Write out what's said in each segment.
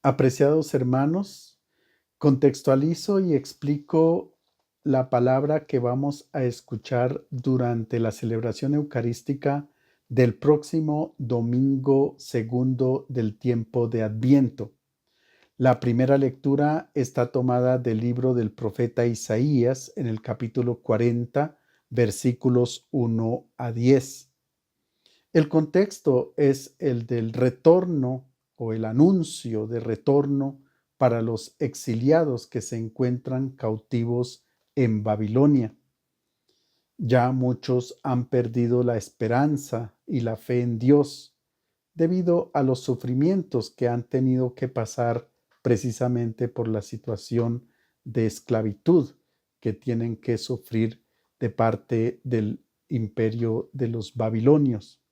Apreciados hermanos, contextualizo y explico la palabra que vamos a escuchar durante la celebración eucarística del próximo domingo segundo del tiempo de Adviento. La primera lectura está tomada del libro del profeta Isaías en el capítulo 40, versículos 1 a 10. El contexto es el del retorno o el anuncio de retorno para los exiliados que se encuentran cautivos en Babilonia. Ya muchos han perdido la esperanza y la fe en Dios debido a los sufrimientos que han tenido que pasar precisamente por la situación de esclavitud que tienen que sufrir de parte del imperio de los babilonios.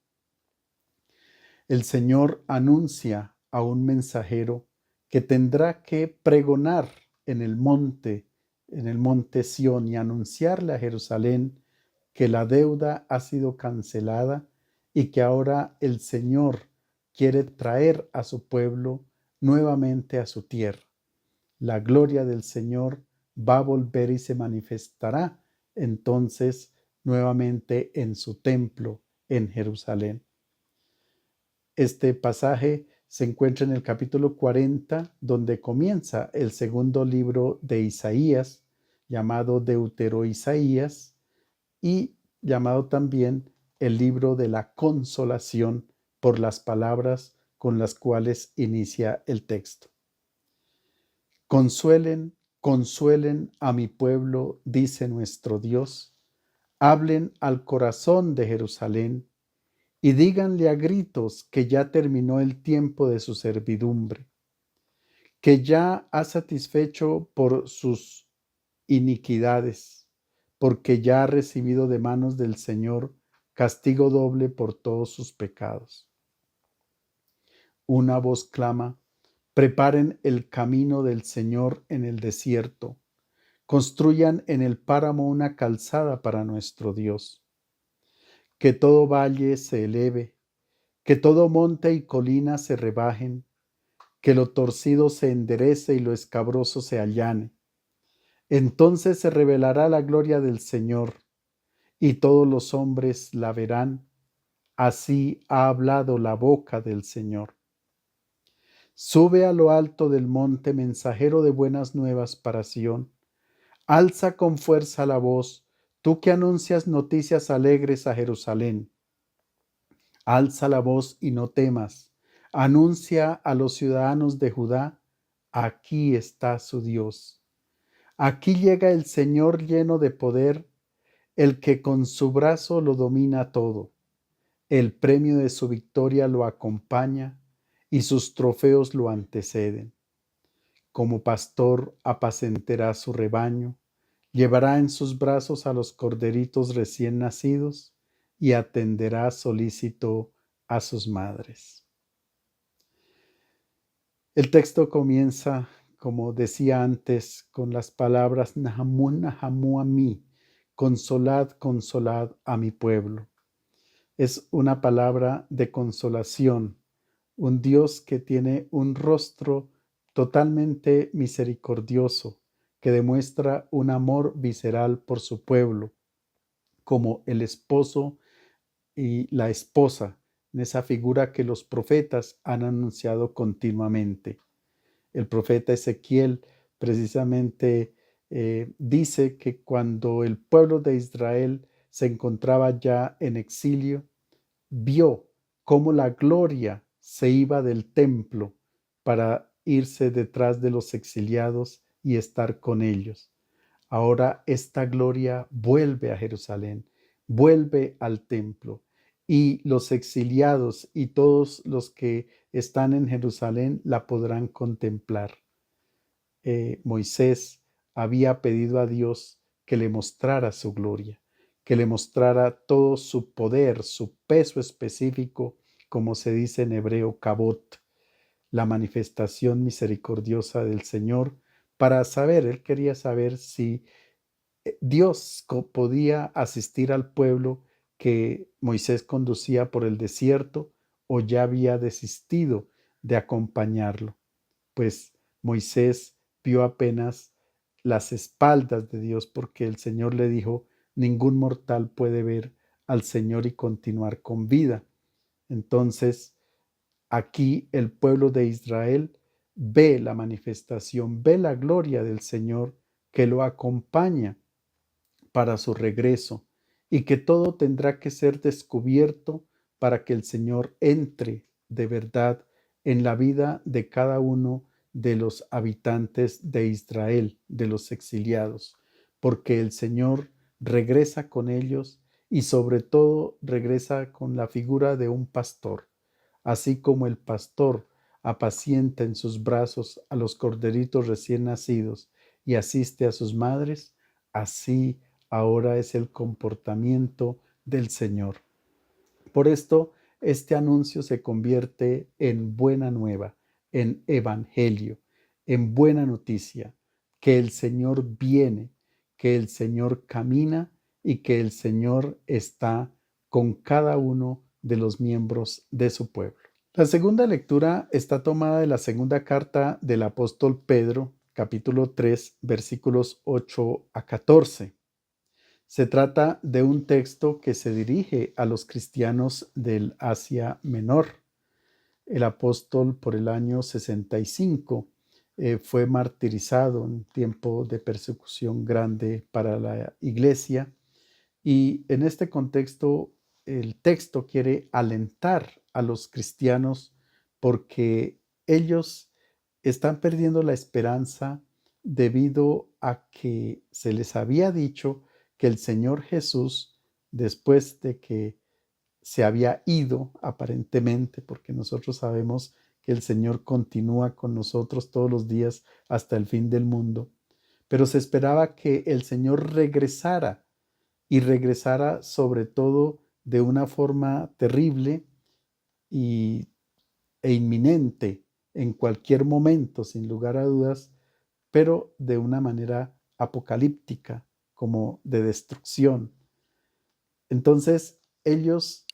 El Señor anuncia a un mensajero que tendrá que pregonar en el monte Sión, y anunciarle a Jerusalén que la deuda ha sido cancelada y que ahora el Señor quiere traer a su pueblo nuevamente a su tierra. La gloria del Señor va a volver y se manifestará entonces nuevamente en su templo en Jerusalén. Este pasaje se encuentra en el capítulo 40, donde comienza el segundo libro de Isaías, llamado Deutero-Isaías, y llamado también el libro de la consolación por las palabras con las cuales inicia el texto. Consuelen, consuelen a mi pueblo, dice nuestro Dios. Hablen al corazón de Jerusalén y díganle a gritos que ya terminó el tiempo de su servidumbre, que ya ha satisfecho por sus iniquidades, porque ya ha recibido de manos del Señor castigo doble por todos sus pecados. Una voz clama: preparen el camino del Señor en el desierto, construyan en el páramo una calzada para nuestro Dios. Que todo valle se eleve, que todo monte y colina se rebajen, que lo torcido se enderece y lo escabroso se allane. Entonces se revelará la gloria del Señor, y todos los hombres la verán. Así ha hablado la boca del Señor. Sube a lo alto del monte, mensajero de buenas nuevas para Sión. Alza con fuerza la voz, tú que anuncias noticias alegres a Jerusalén. Alza la voz y no temas. Anuncia a los ciudadanos de Judá: aquí está su Dios. Aquí llega el Señor lleno de poder, el que con su brazo lo domina todo. El premio de su victoria lo acompaña y sus trofeos lo anteceden. Como pastor apacentará su rebaño, llevará en sus brazos a los corderitos recién nacidos y atenderá solícito a sus madres. El texto comienza, como decía antes, con las palabras Nahamu, Nahamu a mí, consolad, consolad a mi pueblo. Es una palabra de consolación, un Dios que tiene un rostro totalmente misericordioso, que demuestra un amor visceral por su pueblo, como el esposo y la esposa, en esa figura que los profetas han anunciado continuamente. El profeta Ezequiel precisamente dice que cuando el pueblo de Israel se encontraba ya en exilio, vio cómo la gloria se iba del templo para irse detrás de los exiliados y estar con ellos. Ahora esta gloria vuelve a Jerusalén, vuelve al templo, y los exiliados y todos los que están en Jerusalén la podrán contemplar. Moisés había pedido a Dios que le mostrara su gloria, que le mostrara todo su poder, su peso específico, como se dice en hebreo, kabot, la manifestación misericordiosa del Señor, para saber, él quería saber si Dios podía asistir al pueblo que Moisés conducía por el desierto o ya había desistido de acompañarlo. pues Moisés vio apenas las espaldas de Dios porque el Señor le dijo, ningún mortal puede ver al Señor y continuar con vida. Entonces, aquí el pueblo de Israel ve la manifestación, ve la gloria del Señor que lo acompaña para su regreso y que todo tendrá que ser descubierto para que el Señor entre de verdad en la vida de cada uno de los habitantes de Israel, de los exiliados, porque el Señor regresa con ellos y sobre todo regresa con la figura de un pastor, así como el pastor apacienta en sus brazos a los corderitos recién nacidos y asiste a sus madres, así ahora es el comportamiento del Señor. Por esto, este anuncio se convierte en buena nueva, en evangelio, en buena noticia, que el Señor viene, que el Señor camina y que el Señor está con cada uno de los miembros de su pueblo. La segunda lectura está tomada de la segunda carta del apóstol Pedro, capítulo 3, versículos 8 a 14. Se trata de un texto que se dirige a los cristianos del Asia Menor. El apóstol por el año 65 fue martirizado en tiempo de persecución grande para la iglesia y en este contexto el texto quiere alentar a los cristianos porque ellos están perdiendo la esperanza debido a que se les había dicho que el Señor Jesús, después de que se había ido aparentemente, porque nosotros sabemos que el Señor continúa con nosotros todos los días hasta el fin del mundo, pero se esperaba que el Señor regresara y regresara sobre todo de una forma terrible y, e inminente en cualquier momento, sin lugar a dudas, pero de una manera apocalíptica, como de destrucción. Entonces ellos,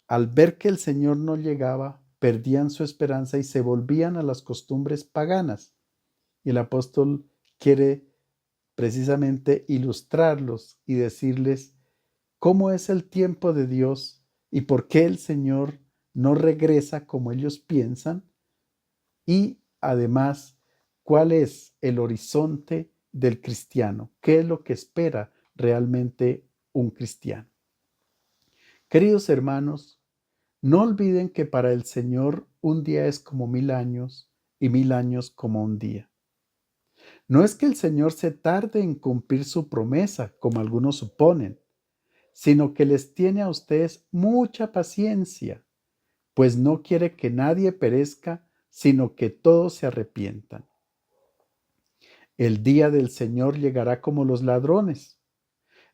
al ver que el Señor no llegaba, perdían su esperanza y se volvían a las costumbres paganas. Y el apóstol quiere precisamente ilustrarlos y decirles cómo es el tiempo de Dios y por qué el Señor no regresa como ellos piensan y además cuál es el horizonte del cristiano, qué es lo que espera realmente un cristiano. Queridos hermanos, no olviden que para el Señor un día es como 1000 años y 1000 años como un día. No es que el Señor se tarde en cumplir su promesa, como algunos suponen, sino que les tiene a ustedes mucha paciencia, pues no quiere que nadie perezca, sino que todos se arrepientan. El día del Señor llegará como los ladrones.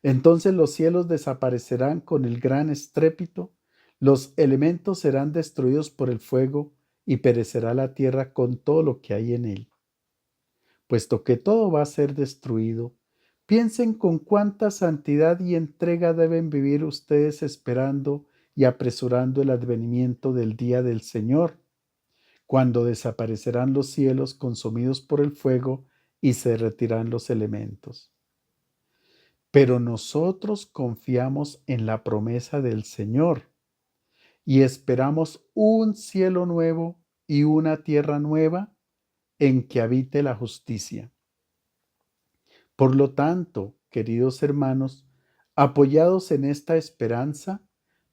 Entonces los cielos desaparecerán con el gran estrépito, los elementos serán destruidos por el fuego y perecerá la tierra con todo lo que hay en él. Puesto que todo va a ser destruido, piensen con cuánta santidad y entrega deben vivir ustedes esperando y apresurando el advenimiento del día del Señor, cuando desaparecerán los cielos consumidos por el fuego y se retirarán los elementos. Pero nosotros confiamos en la promesa del Señor y esperamos un cielo nuevo y una tierra nueva en que habite la justicia. Por lo tanto, queridos hermanos, apoyados en esta esperanza,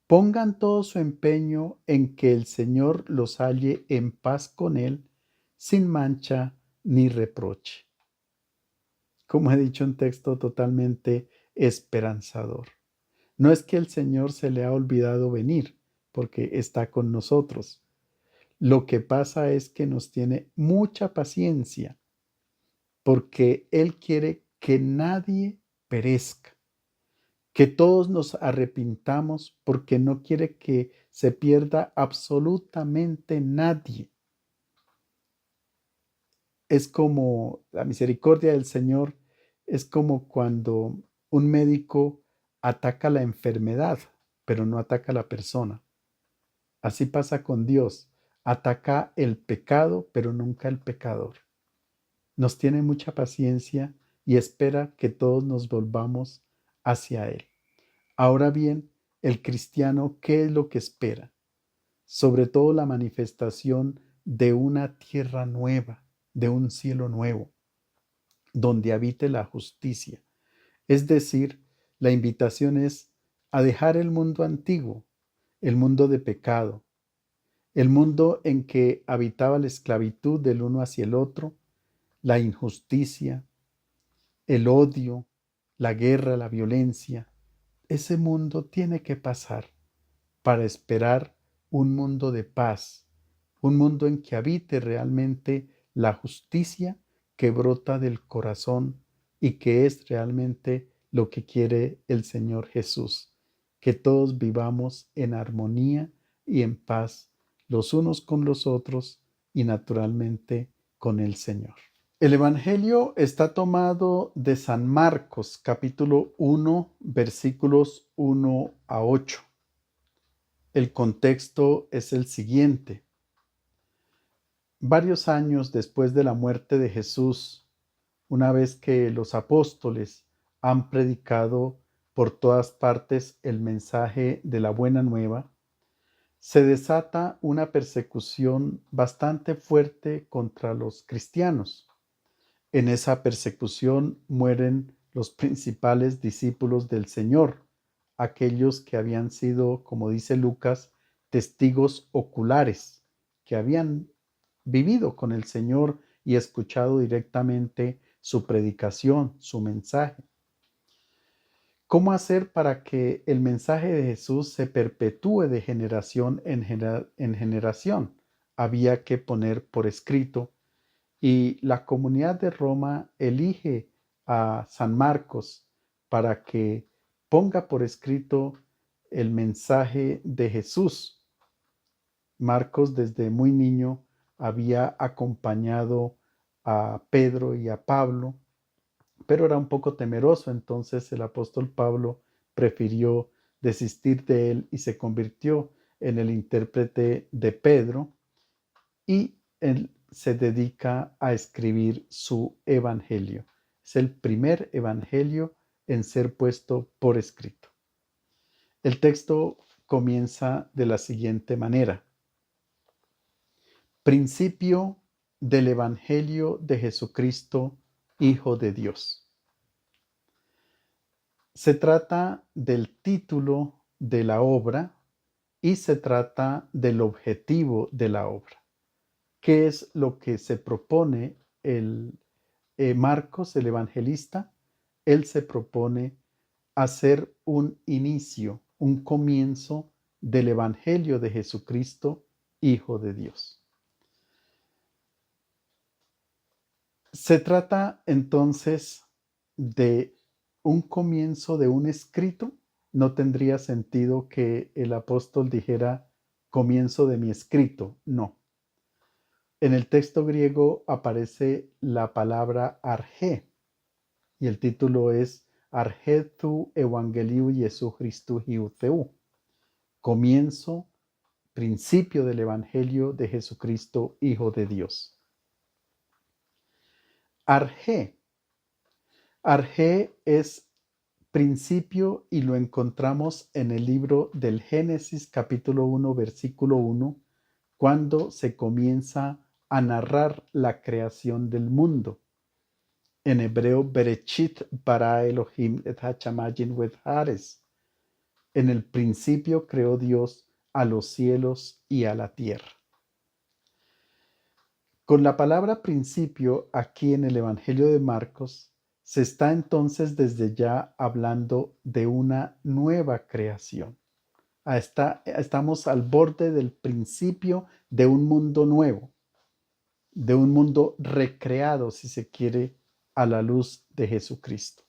pongan todo su empeño en que el Señor los halle en paz con Él, sin mancha ni reproche. Como he dicho, un texto totalmente esperanzador. No es que el Señor se le ha olvidado venir, porque está con nosotros. Lo que pasa es que nos tiene mucha paciencia, porque Él quiere que nadie perezca, que todos nos arrepintamos, porque no quiere que se pierda absolutamente nadie. Es como la misericordia del Señor, es como cuando un médico ataca la enfermedad, pero no ataca a la persona. Así pasa con Dios. Ataca el pecado, pero nunca el pecador. Nos tiene mucha paciencia y espera que todos nos volvamos hacia Él. Ahora bien, el cristiano, ¿qué es lo que espera? Sobre todo la manifestación de una tierra nueva, de un cielo nuevo, donde habite la justicia. Es decir, la invitación es a dejar el mundo antiguo, el mundo de pecado, el mundo en que habitaba la esclavitud del uno hacia el otro, la injusticia, el odio, la guerra, la violencia. Ese mundo tiene que pasar para esperar un mundo de paz, un mundo en que habite realmente la justicia que brota del corazón y que es realmente lo que quiere el Señor Jesús, que todos vivamos en armonía y en paz los unos con los otros y naturalmente con el Señor. El Evangelio está tomado de San Marcos, capítulo 1, versículos 1 a 8. El contexto es el siguiente. Varios años después de la muerte de Jesús, una vez que los apóstoles han predicado por todas partes el mensaje de la buena nueva, se desata una persecución bastante fuerte contra los cristianos. En esa persecución mueren los principales discípulos del Señor, aquellos que habían sido, como dice Lucas, testigos oculares, que habían vivido con el Señor y escuchado directamente su predicación, su mensaje. ¿Cómo hacer para que el mensaje de Jesús se perpetúe de generación en generación? Había que poner por escrito y la comunidad de Roma elige a San Marcos para que ponga por escrito el mensaje de Jesús. Marcos desde muy niño había acompañado a Pedro y a Pablo, pero era un poco temeroso, entonces el apóstol Pablo prefirió desistir de él y se convirtió en el intérprete de Pedro y él se dedica a escribir su evangelio. Es el primer evangelio en ser puesto por escrito. El texto comienza de la siguiente manera. Principio del evangelio de Jesucristo, Hijo de Dios. Se trata del título de la obra y se trata del objetivo de la obra. ¿Qué es lo que se propone el Marcos, el evangelista? Él se propone hacer un inicio, un comienzo del evangelio de Jesucristo, Hijo de Dios. Se trata entonces de un comienzo de un escrito. No tendría sentido que el apóstol dijera comienzo de mi escrito, no. En el texto griego aparece la palabra arché y el título es Arché tu Evangeliu Jesu Christu Hiu Theu. Comienzo, principio del Evangelio de Jesucristo, Hijo de Dios. Arché. Arché es principio y lo encontramos en el libro del Génesis capítulo 1 versículo 1 cuando se comienza a narrar la creación del mundo. En hebreo, Berechit bara Elohim et hachamayin ved haares. En el principio creó Dios a los cielos y a la tierra. Con la palabra principio aquí en el Evangelio de Marcos, se está entonces desde ya hablando de una nueva creación. Estamos al borde del principio de un mundo nuevo, de un mundo recreado, si se quiere, a la luz de Jesucristo.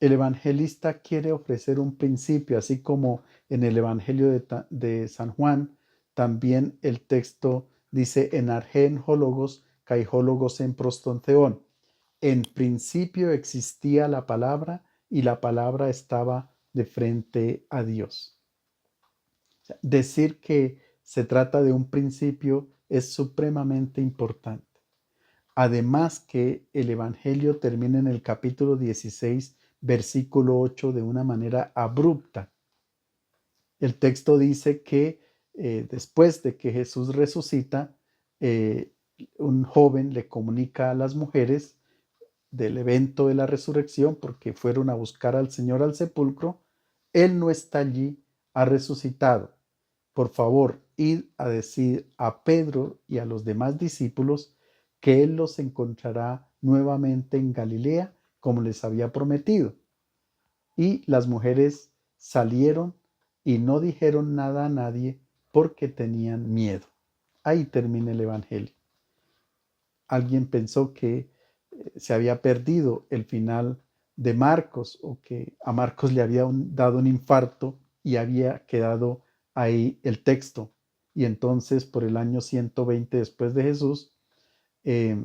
El evangelista quiere ofrecer un principio, así como en el Evangelio de San Juan, también el texto dice en argen jólogos, kai jólogos en prostonteón. En principio existía la palabra y la palabra estaba de frente a Dios. Decir que se trata de un principio, es supremamente importante. Además que el Evangelio termina en el capítulo 16, versículo 8, de una manera abrupta. El texto dice que después de que Jesús resucita, un joven le comunica a las mujeres del evento de la resurrección, porque fueron a buscar al Señor al sepulcro. Él no está allí, ha resucitado. Por favor, id a decir a Pedro y a los demás discípulos que Él los encontrará nuevamente en Galilea, como les había prometido. Y las mujeres salieron y no dijeron nada a nadie porque tenían miedo. Ahí termina el Evangelio. Alguien pensó que se había perdido el final de Marcos, o que a Marcos le había dado un infarto y había quedado ahí el texto. Y entonces, por el año 120 después de Jesús, eh,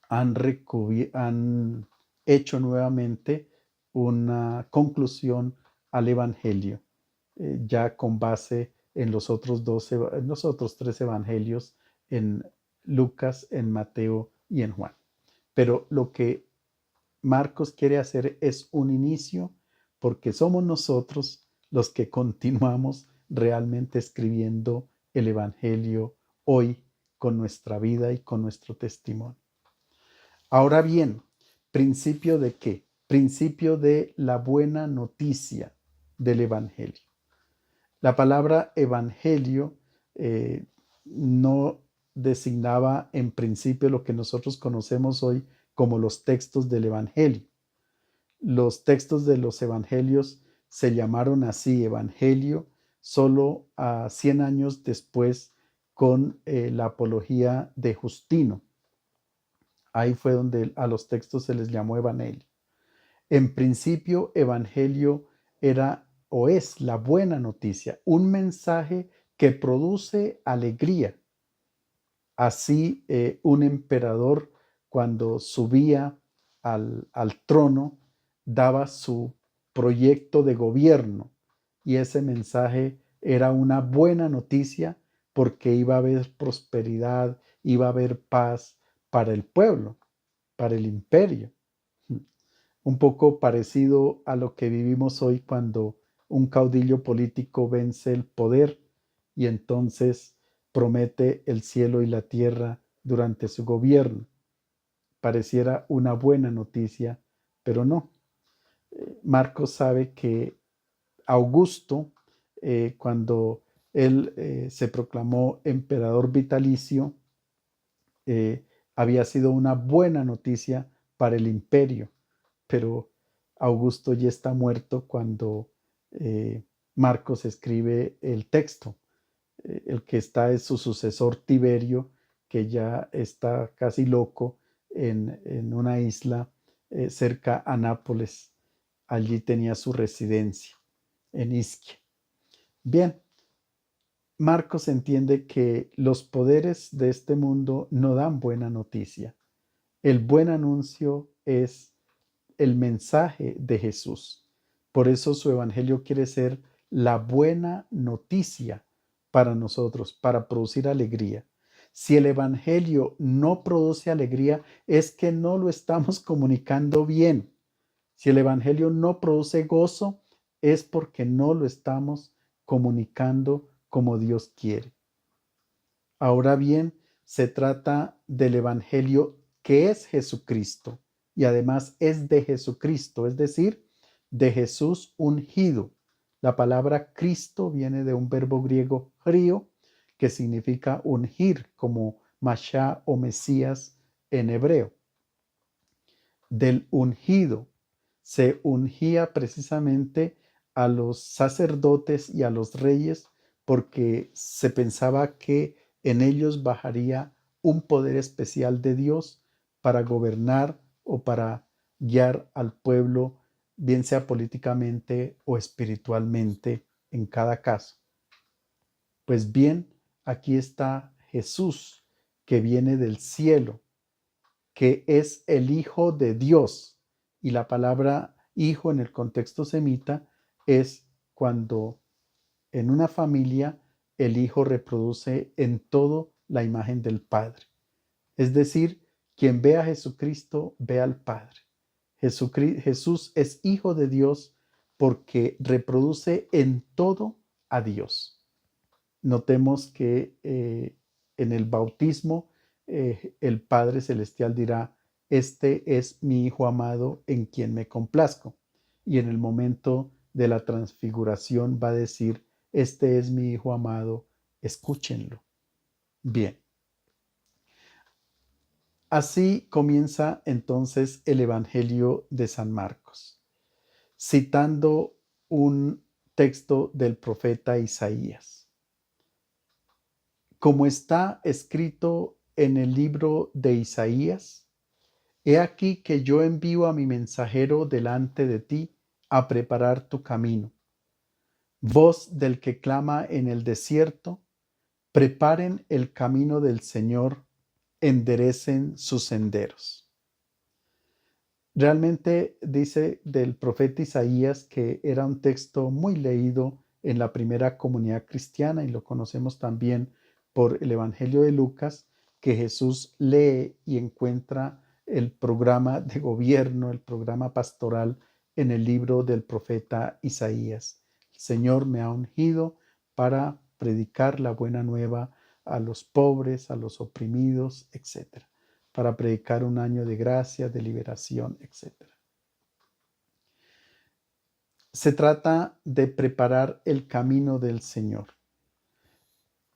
han hecho nuevamente una conclusión al Evangelio, ya con base en los otros tres evangelios, en Lucas, en Mateo y en Juan. Pero lo que Marcos quiere hacer es un inicio, porque somos nosotros los que continuamos realmente escribiendo el Evangelio hoy con nuestra vida y con nuestro testimonio. Ahora bien, ¿principio de qué? Principio de la buena noticia del Evangelio. La palabra Evangelio no designaba en principio lo que nosotros conocemos hoy como los textos del Evangelio. Los textos de los Evangelios se llamaron así Evangelio solo a 100 años después, con la apología de Justino. Ahí fue donde a los textos se les llamó Evangelio. En principio, Evangelio era o es la buena noticia, un mensaje que produce alegría. Así, un emperador, cuando subía al trono, daba su proyecto de gobierno, y ese mensaje era una buena noticia, porque iba a haber prosperidad, iba a haber paz para el pueblo, para el imperio. Un poco parecido a lo que vivimos hoy, cuando un caudillo político vence el poder y entonces promete el cielo y la tierra durante su gobierno. Pareciera una buena noticia, pero no. Marcos sabe que Augusto, cuando él se proclamó emperador vitalicio, había sido una buena noticia para el imperio, pero Augusto ya está muerto cuando Marcos escribe el texto. El que está es su sucesor Tiberio, que ya está casi loco en una isla cerca a Nápoles. Allí tenía su residencia, en Isquia. Bien, Marcos entiende que los poderes de este mundo no dan buena noticia. El buen anuncio es el mensaje de Jesús. Por eso su evangelio quiere ser la buena noticia para nosotros, para producir alegría. Si el evangelio no produce alegría, es que no lo estamos comunicando bien. Si el evangelio no produce gozo, es porque no lo estamos comunicando como Dios quiere. Ahora bien, se trata del evangelio que es Jesucristo, y además es de Jesucristo, es decir, de Jesús ungido. La palabra Cristo viene de un verbo griego crio, que significa ungir, como Mashiach o Mesías en hebreo. Del ungido se ungía precisamente a los sacerdotes y a los reyes, porque se pensaba que en ellos bajaría un poder especial de Dios para gobernar o para guiar al pueblo, bien sea políticamente o espiritualmente en cada caso. Pues bien, aquí está Jesús, que viene del cielo, que es el Hijo de Dios. Y la palabra hijo en el contexto semita es cuando en una familia el Hijo reproduce en todo la imagen del Padre. Es decir, quien ve a Jesucristo ve al Padre. Jesús es Hijo de Dios porque reproduce en todo a Dios. Notemos que en el bautismo el Padre Celestial dirá: este es mi Hijo amado en quien me complazco. Y en el momento de la transfiguración va a decir: este es mi Hijo amado, escúchenlo. Bien. Así comienza entonces el Evangelio de San Marcos, citando un texto del profeta Isaías. Como está escrito en el libro de Isaías: he aquí que yo envío a mi mensajero delante de ti a preparar tu camino. Voz del que clama en el desierto: preparen el camino del Señor, enderecen sus senderos. Realmente dice del profeta Isaías que era un texto muy leído en la primera comunidad cristiana, y lo conocemos también por el Evangelio de Lucas, que Jesús lee y encuentra el programa de gobierno, el programa pastoral en el libro del profeta Isaías. El Señor me ha ungido para predicar la buena nueva a los pobres, a los oprimidos, etc., para predicar un año de gracia, de liberación, etc. Se trata de preparar el camino del Señor.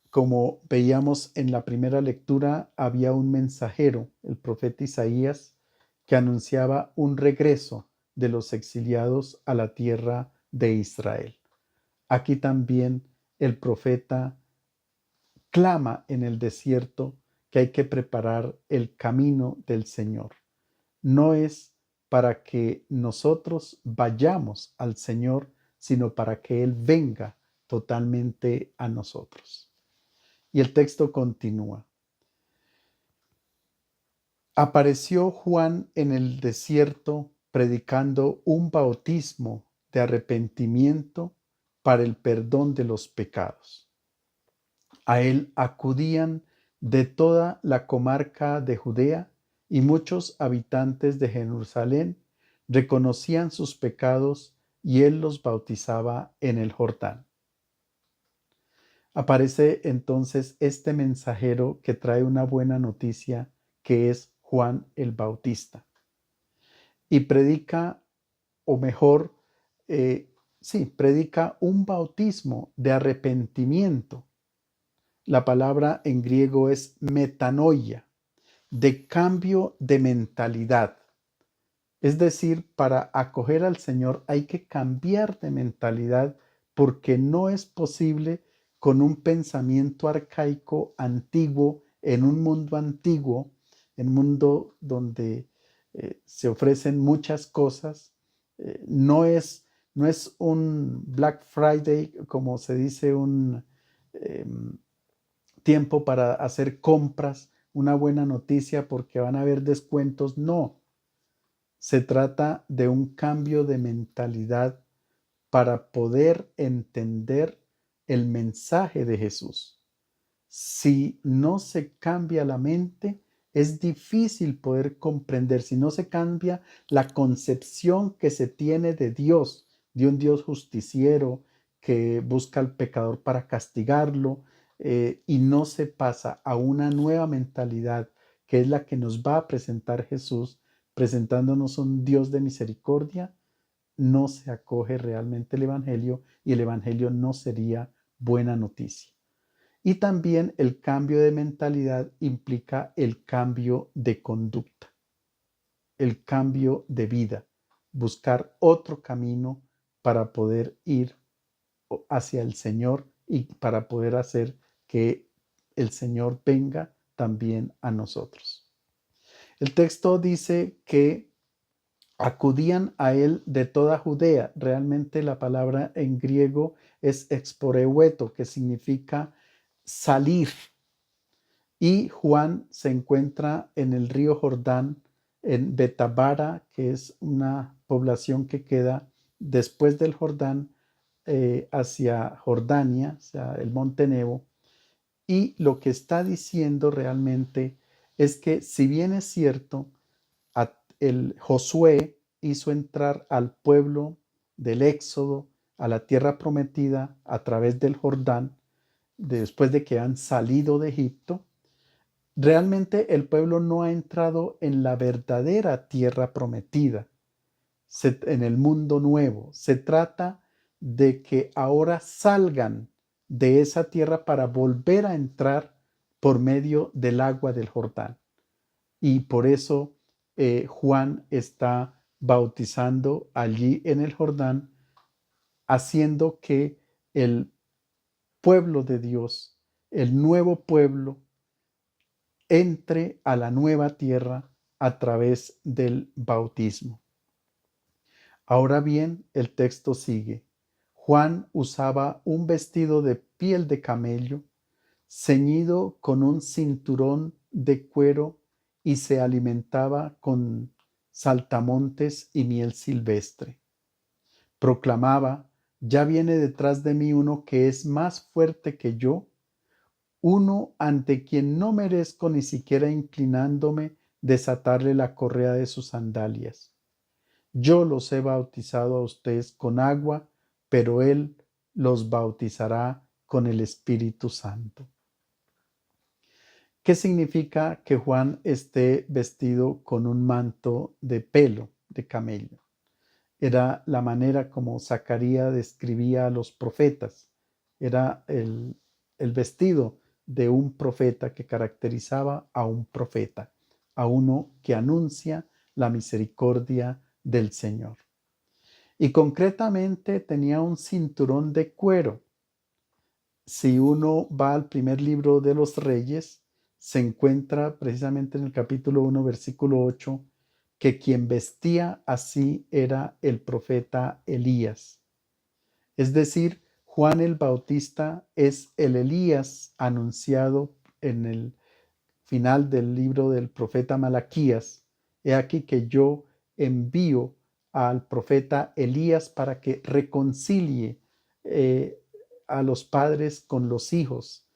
Como veíamos en la primera lectura, había un mensajero, el profeta Isaías, que anunciaba un regreso de los exiliados a la tierra de Israel. Aquí también el profeta clama en el desierto que hay que preparar el camino del Señor. No es para que nosotros vayamos al Señor, sino para que Él venga totalmente a nosotros. Y el texto continúa. Apareció Juan en el desierto predicando un bautismo de arrepentimiento para el perdón de los pecados. A él acudían de toda la comarca de Judea, y muchos habitantes de Jerusalén reconocían sus pecados y él los bautizaba en el Jordán. Aparece entonces este mensajero que trae una buena noticia, que es Juan el Bautista, y predica, o mejor, predica un bautismo de arrepentimiento. La palabra en griego es metanoia, de cambio de mentalidad. Es decir, para acoger al Señor hay que cambiar de mentalidad, porque no es posible con un pensamiento arcaico, antiguo, en un mundo antiguo, en un mundo donde se ofrecen muchas cosas. No es un Black Friday, como se dice, un tiempo para hacer compras, una buena noticia porque van a haber descuentos. No, se trata de un cambio de mentalidad para poder entender el mensaje de Jesús. Si no se cambia la mente, es difícil poder comprender. Si no se cambia la concepción que se tiene de Dios, de un Dios justiciero que busca al pecador para castigarlo, y no se pasa a una nueva mentalidad, que es la que nos va a presentar Jesús, presentándonos un Dios de misericordia, no se acoge realmente el Evangelio, y el Evangelio no sería buena noticia. Y también el cambio de mentalidad implica el cambio de conducta, el cambio de vida, buscar otro camino para poder ir hacia el Señor y para poder hacer que el Señor venga también a nosotros. El texto dice que acudían a él de toda Judea. Realmente la palabra en griego es exporeueto, que significa salir. Y Juan se encuentra en el río Jordán, en Betabara, que es una población que queda después del Jordán, hacia Jordania, hacia el Monte Nebo, y lo que está diciendo realmente es que si bien es cierto, el Josué hizo entrar al pueblo del Éxodo a la tierra prometida a través del Jordán, después de que han salido de Egipto, realmente el pueblo no ha entrado en la verdadera tierra prometida, en el mundo nuevo. Se trata de que ahora salgan de esa tierra para volver a entrar por medio del agua del Jordán. Y por eso Juan está bautizando allí en el Jordán, haciendo que el pueblo de Dios, el nuevo pueblo, entre a la nueva tierra a través del bautismo. Ahora bien, el texto sigue. Juan usaba un vestido de piel de camello, ceñido con un cinturón de cuero, y se alimentaba con saltamontes y miel silvestre. Proclamaba: ya viene detrás de mí uno que es más fuerte que yo, uno ante quien no merezco ni siquiera inclinándome desatarle la correa de sus sandalias. Yo los he bautizado a ustedes con agua, pero él los bautizará con el Espíritu Santo. ¿Qué significa que Juan esté vestido con un manto de pelo de camello? Era la manera como Zacarías describía a los profetas. Era el vestido de un profeta que caracterizaba a un profeta, a uno que anuncia la misericordia del Señor. Y concretamente tenía un cinturón de cuero. Si uno va al primer libro de los Reyes, se encuentra precisamente en el capítulo 1, versículo 8, que quien vestía así era el profeta Elías. Es decir, Juan el Bautista es el Elías anunciado en el final del libro del profeta Malaquías. He aquí que yo envío al profeta Elías para que reconcilie a los padres con los hijos,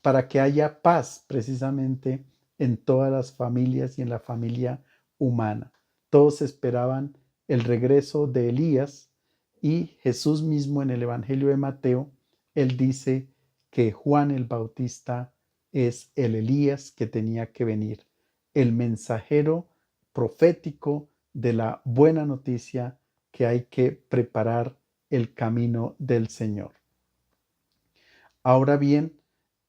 para que haya paz precisamente en todas las familias y en la familia humana. Todos esperaban el regreso de Elías, y Jesús mismo en el Evangelio de Mateo, él dice que Juan el Bautista es el Elías que tenía que venir, el mensajero profético de la buena noticia, que hay que preparar el camino del Señor. Ahora bien,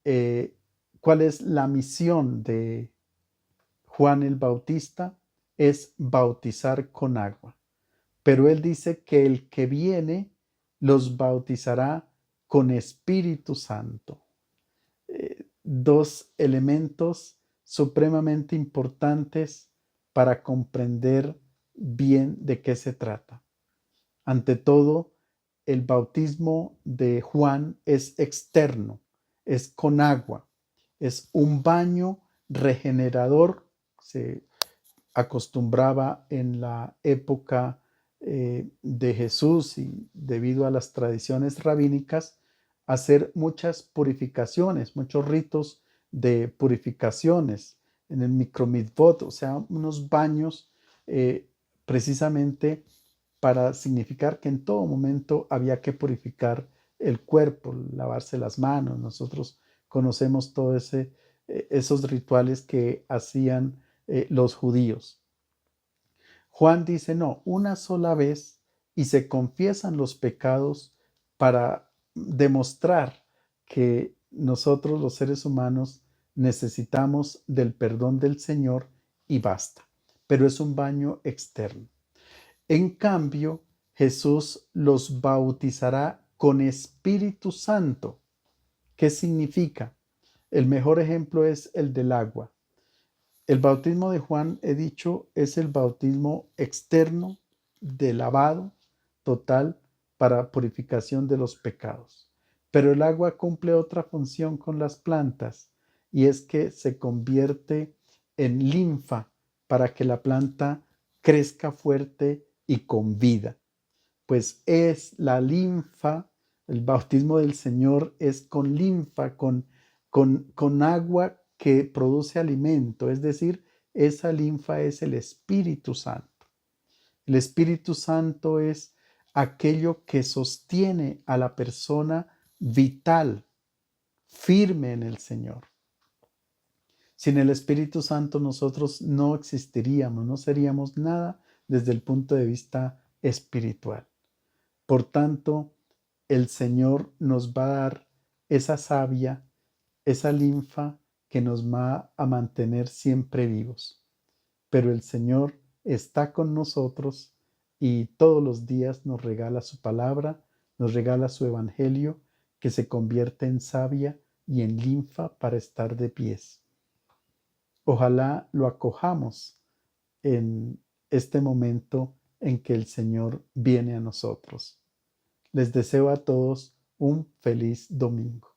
eh, ¿cuál es la misión de Juan el Bautista? Es bautizar con agua. Pero él dice que el que viene los bautizará con Espíritu Santo. Dos elementos supremamente importantes para comprender bien de qué se trata. Ante todo, el bautismo de Juan es externo, es con agua, es un baño regenerador. Se acostumbraba en la época de Jesús, y debido a las tradiciones rabínicas, hacer muchas purificaciones, muchos ritos de purificaciones en el micromitvot, o sea, unos baños precisamente para significar que en todo momento había que purificar el cuerpo, lavarse las manos. Nosotros conocemos todos esos rituales que hacían los judíos. Juan dice, no, una sola vez, y se confiesan los pecados para demostrar que nosotros los seres humanos necesitamos del perdón del Señor, y basta. Pero es un baño externo. En cambio, Jesús los bautizará con Espíritu Santo. ¿Qué significa? El mejor ejemplo es el del agua. El bautismo de Juan, he dicho, es el bautismo externo de lavado total para purificación de los pecados. Pero el agua cumple otra función con las plantas, y es que se convierte en linfa para que la planta crezca fuerte y con vida. pues es la linfa, el bautismo del Señor es con linfa, con agua que produce alimento, es decir, esa linfa es el Espíritu Santo. El Espíritu Santo es aquello que sostiene a la persona vital, firme en el Señor. Sin el Espíritu Santo nosotros no existiríamos, no seríamos nada desde el punto de vista espiritual. Por tanto, el Señor nos va a dar esa savia, esa linfa que nos va a mantener siempre vivos. Pero el Señor está con nosotros y todos los días nos regala su palabra, nos regala su evangelio que se convierte en savia y en linfa para estar de pies. Ojalá lo acojamos en este momento en que el Señor viene a nosotros. Les deseo a todos un feliz domingo.